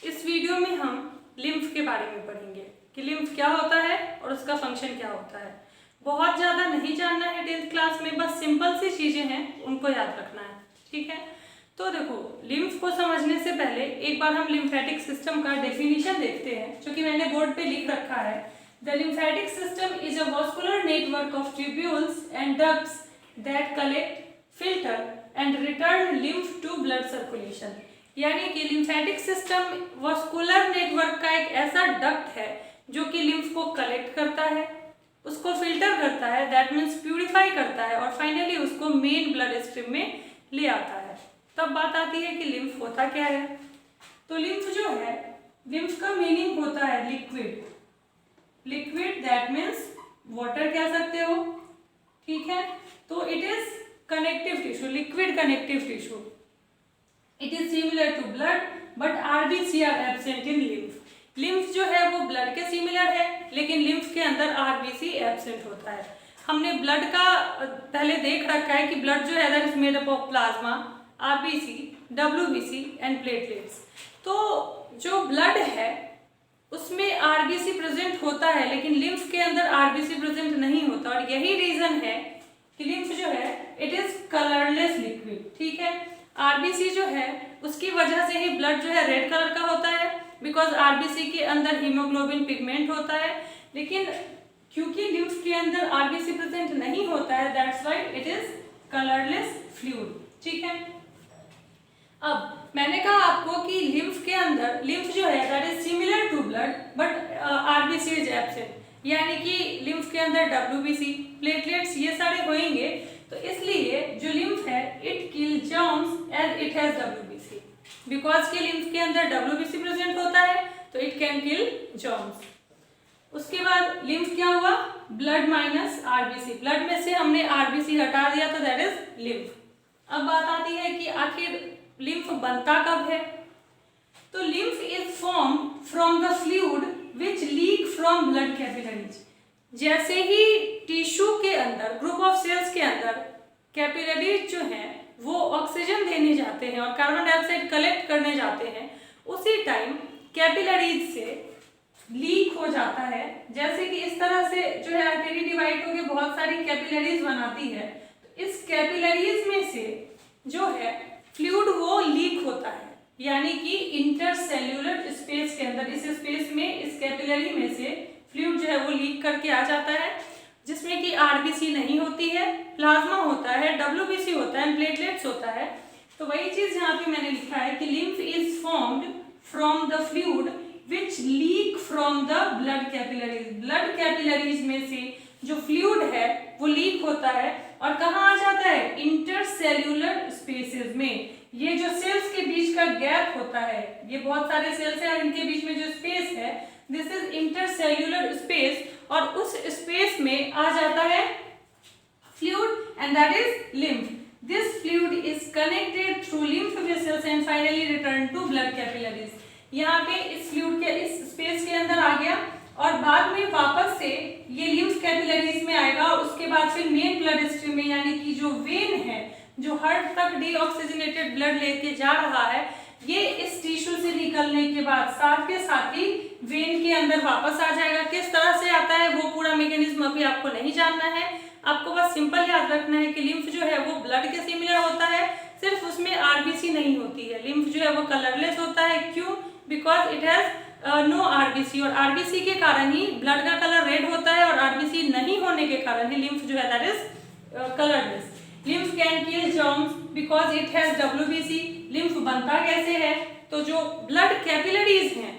इस वीडियो में हम लिम्फ के बारे में पढ़ेंगे कि लिम्फ क्या होता है और उसका फंक्शन क्या होता है। बहुत ज़्यादा नहीं जानना है 10th क्लास में, बस सिंपल सी चीज़ें हैं उनको याद रखना है, ठीक है। तो देखो, लिम्फ को समझने से पहले एक बार हम लिम्फेटिक सिस्टम का डेफिनेशन देखते हैं, जो कि मैंने बोर्ड पे लिख रखा है। The lymphatic system is a vascular network of tubules and ducts that collect, filter and return lymph to blood circulation. यानी कि लिम्फेटिक सिस्टम वास्कुलर नेटवर्क का एक ऐसा डक्ट है जो कि लिम्फ को कलेक्ट करता है, उसको फिल्टर करता है, दैट मीन्स प्यूरिफाई करता है, और फाइनली उसको मेन ब्लड स्ट्रीम में ले आता है। तब बात आती है कि लिम्फ होता क्या है। तो लिम्फ जो है, लिम्फ का मीनिंग होता है liquid. Liquid that means water कह सकते हो, ठीक है। तो it is connective tissue, liquid connective tissue. It is similar to blood but RBC are absent in lymph. Lymph जो है वो ब्लड के सिमिलर है, लेकिन लिम्फ के अंदर आरबीसी एब्सेंट होता है। हमने ब्लड का पहले देख रखा है कि ब्लड जो है that is made up of plasma, RBC, WBC and platelets. तो जो ब्लड है उसमें आरबीसी प्रेजेंट होता है, लेकिन लिम्फ के अंदर आरबीसी प्रेजेंट नहीं होता, और यही रीजन है कि लिम्फ जो है इट इज कलरलेस लिक्विड, ठीक है। आरबीसी जो है उसकी वजह से ही ब्लड जो है रेड कलर का होता है, बिकॉज आरबीसी के अंदर हीमोग्लोबिन पिगमेंट होता है, लेकिन क्योंकि लिम्फ के अंदर आरबीसी प्रेजेंट नहीं होता है, that's why it is colourless fluid, ठीक है। अब मैंने कहा आपको कि लिम्फ के अंदर, लिम्फ जो है that is similar to blood but RBC is absent, यानी कि लिम्फ के अंदर डब्ल्यूबीसी, प्लेटलेट्स ये सारे होंगे। तो इसलिए जो लिम्फ है it kill germs as it has WBC, because के लिम्फ के अंदर डब्ल्यूबीसी प्रेजेंट होता है तो इट कैन किल जर्म्स। उसके बाद लिम्फ क्या हुआ, ब्लड माइनस आरबीसी, ब्लड में से हमने आरबीसी हटा दिया तो दैट इज लिम्फ। अब बात आती है कि आखिर लिम्फ बनता कब है। तो lymph is form from the fluid which leak from blood capillaries. जैसे ही टिश्यू के अंदर, ग्रुप ऑफ सेल्स के अंदर कैपिलरीज जो हैं वो ऑक्सीजन देने जाते हैं और कार्बन डाइऑक्साइड कलेक्ट करने जाते हैं, उसी टाइम कैपिलरीज से लीक हो जाता है। जैसे कि इस तरह से जो है आर्टरी डिवाइड होकर बहुत सारी कैपिलरीज बनाती है, तो इस कैपिलरीज में से जो है फ्लूइड वो लीक होता है, यानी कि इंटरसेल्यूलर स्पेस के अंदर, इस स्पेस में, इस कैपिलरी में से फ्लूइड जो है वो लीक करके आ जाता है, जिसमें कि आरबीसी नहीं होती है, प्लाज्मा होता है, डब्ल्यूबीसी होता है, प्लेटलेट्स होता है। तो वही चीज यहाँ पे मैंने लिखा है कि lymph is formed from the fluid which leak from the blood capillaries. Blood capillaries में से जो फ्लूइड है वो लीक होता है और कहाँ आ जाता है, इंटरसेल्यूलर स्पेसेस में। ये जो सेल्स के बीच का गैप होता है, ये बहुत सारे सेल्स हैं और इनके बीच में जो स्पेस है, दिस इज इंटरसेल्यूलर स्पेस, और उस स्पेस में आ जाता है fluid and that is lymph. This fluid is connected through lymph vessels and finally return to blood capillaries. यहाँ पे इस फ्लूइड के इस स्पेस के अंदर आ गया और बाद में वापस से ये लिम्फ कैपिलरीज में आएगा, और उसके बाद फिर मेन ब्लड स्ट्रीम में, यानी कि जो वेन है जो हार्ट तक डीऑक्सीजनेटेड ब्लड लेके जा रहा है, ये इस टिश्यू से निकलने के बाद साथ के साथ ही वेन के अंदर वापस आ जाएगा। किस तरह से आता है वो पूरा मैकेनिज्म अभी आपको नहीं जानना है, आपको बस सिंपल याद रखना है कि लिम्फ जो है वो ब्लड के सिमिलर होता है, सिर्फ उसमें आरबीसी नहीं होती है। लिम्फ जो है वो कलरलेस होता है, क्यों, because it has no RBC, और आरबीसी के कारण ही ब्लड का कलर रेड होता है, और आरबीसी नहीं होने के कारण ही लिम्फ जो है that is colourless. Lymph can kill germs because it has WBC. Lymph बनता कैसे है, तो जो ब्लड कैपिलरीज हैं,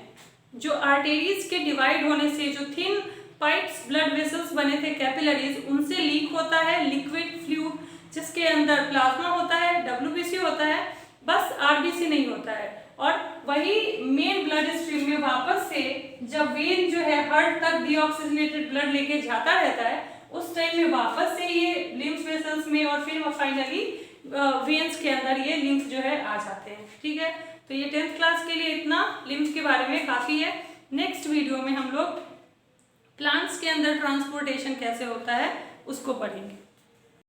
जो आर्टेरीज के डिवाइड होने से जो थिन पाइप्स ब्लड वेसल्स बने थे कैपिलरीज, उनसे लीक होता है लिक्विड फ्लूइड, जिसके अंदर प्लाज्मा होता है, डब्ल्यूबीसी होता है, बस आरबीसी नहीं होता है। और वही मेन ब्लड स्ट्रीम में वापस से जब वेन जो है हार्ट तक डीऑक्सीजनेटेड ब्लड लेके जाता रहता है, उस टाइम में वापस से ये लिम्फ वेसल्स में और फिर फाइनली वेन्स के अंदर ये लिम्फ जो है आ जाते हैं, ठीक है। तो ये 10th क्लास के लिए इतना लिम्फ के बारे में काफ़ी है। नेक्स्ट वीडियो में हम लोग प्लांट्स के अंदर ट्रांसपोर्टेशन कैसे होता है उसको पढ़ेंगे।